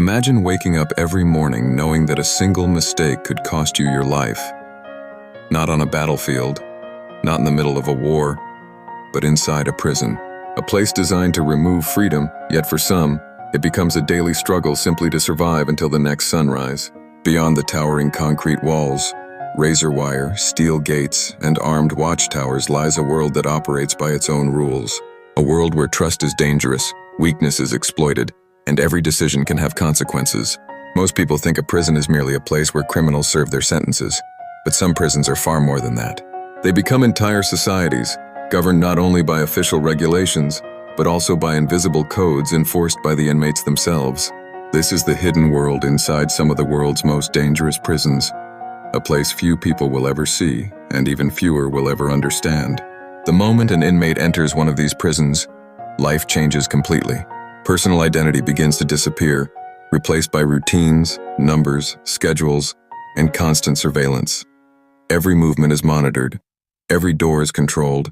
Imagine waking up every morning knowing that a single mistake could cost you your life. Not on a battlefield, not in the middle of a war, but inside a prison. A place designed to remove freedom, yet for some, it becomes a daily struggle simply to survive until the next sunrise. Beyond the towering concrete walls, razor wire, steel gates, and armed watchtowers lies a world that operates by its own rules. A world where trust is dangerous, weakness is exploited, and every decision can have consequences. Most people think a prison is merely a place where criminals serve their sentences, but some prisons are far more than that. They become entire societies, governed not only by official regulations, but also by invisible codes enforced by the inmates themselves. This is the hidden world inside some of the world's most dangerous prisons, a place few people will ever see, and even fewer will ever understand. The moment an inmate enters one of these prisons, life changes completely. Personal identity begins to disappear, replaced by routines, numbers, schedules, and constant surveillance. Every movement is monitored, every door is controlled,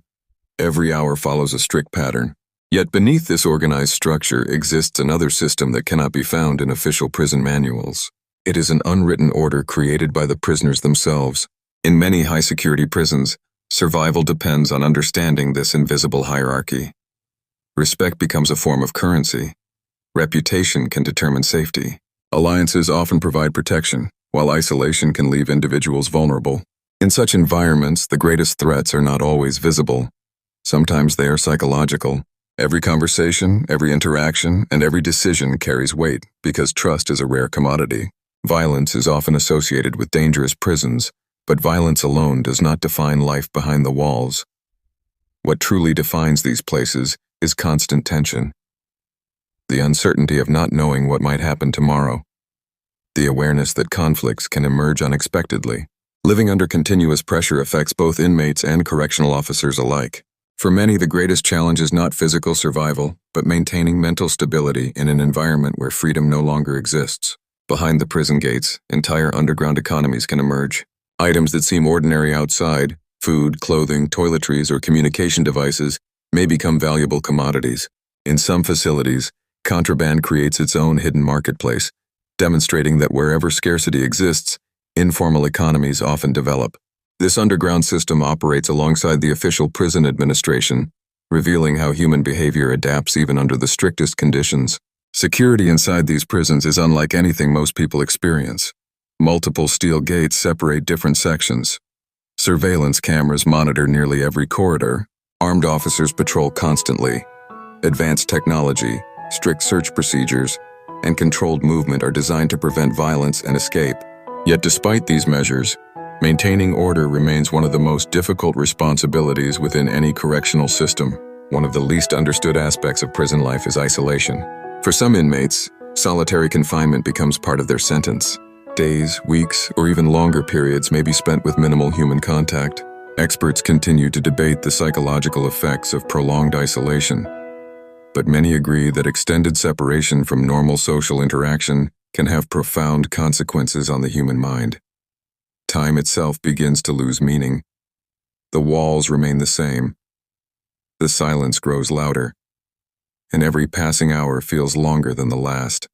every hour follows a strict pattern. Yet beneath this organized structure exists another system that cannot be found in official prison manuals. It is an unwritten order created by the prisoners themselves. In many high-security prisons, survival depends on understanding this invisible hierarchy. Respect becomes a form of currency. Reputation can determine safety. Alliances often provide protection, while isolation can leave individuals vulnerable. In such environments, the greatest threats are not always visible. Sometimes they are psychological. Every conversation, every interaction, and every decision carries weight because trust is a rare commodity. Violence is often associated with dangerous prisons, but violence alone does not define life behind the walls. What truly defines these places is constant tension. The uncertainty of not knowing what might happen tomorrow. The awareness that conflicts can emerge unexpectedly. Living under continuous pressure affects both inmates and correctional officers alike. For many, the greatest challenge is not physical survival, but maintaining mental stability in an environment where freedom no longer exists. Behind the prison gates, entire underground economies can emerge. Items that seem ordinary outside, food, clothing, toiletries, or communication devices, may become valuable commodities. In some facilities, contraband creates its own hidden marketplace, demonstrating that wherever scarcity exists, informal economies often develop. This underground system operates alongside the official prison administration, revealing how human behavior adapts even under the strictest conditions. Security inside these prisons is unlike anything most people experience. Multiple steel gates separate different sections. Surveillance cameras monitor nearly every corridor. Armed officers patrol constantly. Advanced technology, strict search procedures, and controlled movement are designed to prevent violence and escape. Yet despite these measures, maintaining order remains one of the most difficult responsibilities within any correctional system. One of the least understood aspects of prison life is isolation. For some inmates, solitary confinement becomes part of their sentence. Days, weeks, or even longer periods may be spent with minimal human contact. Experts continue to debate the psychological effects of prolonged isolation, but many agree that extended separation from normal social interaction can have profound consequences on the human mind. Time itself begins to lose meaning. The walls remain the same. The silence grows louder, and every passing hour feels longer than the last.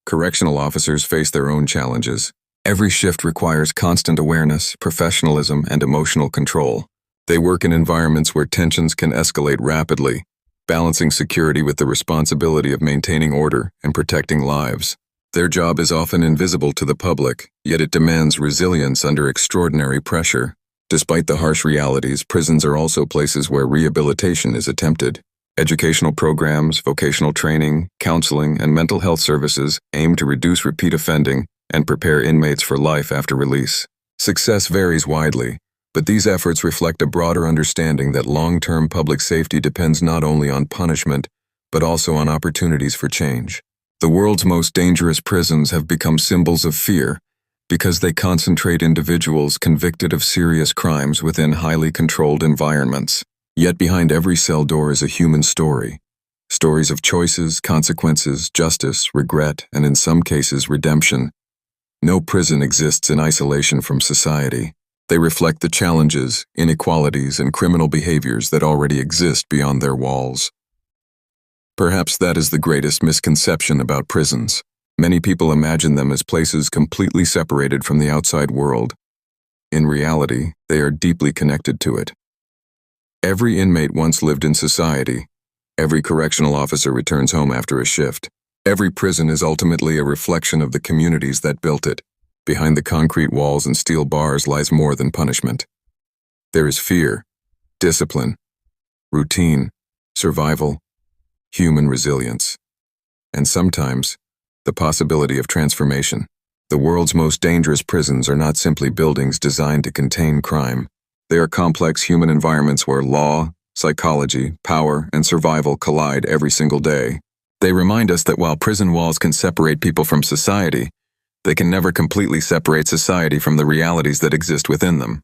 Correctional officers face their own challenges. Every shift requires constant awareness, professionalism, and emotional control. They work in environments where tensions can escalate rapidly, balancing security with the responsibility of maintaining order and protecting lives. Their job is often invisible to the public, yet it demands resilience under extraordinary pressure. Despite the harsh realities, prisons are also places where rehabilitation is attempted. Educational programs, vocational training, counseling, and mental health services aim to reduce repeat offending and prepare inmates for life after release. Success varies widely, but these efforts reflect a broader understanding that long-term public safety depends not only on punishment, but also on opportunities for change. The world's most dangerous prisons have become symbols of fear because they concentrate individuals convicted of serious crimes within highly controlled environments. Yet behind every cell door is a human story. Stories of choices, consequences, justice, regret, and in some cases, redemption. No prison exists in isolation from society. They reflect the challenges, inequalities, and criminal behaviors that already exist beyond their walls. Perhaps that is the greatest misconception about prisons. Many people imagine them as places completely separated from the outside world. In reality, they are deeply connected to it. Every inmate once lived in society. Every correctional officer returns home after a shift. Every prison is ultimately a reflection of the communities that built it. Behind the concrete walls and steel bars lies more than punishment. There is fear, discipline, routine, survival, human resilience, and sometimes, the possibility of transformation. The world's most dangerous prisons are not simply buildings designed to contain crime. They are complex human environments where law, psychology, power, and survival collide every single day. They remind us that while prison walls can separate people from society, they can never completely separate society from the realities that exist within them.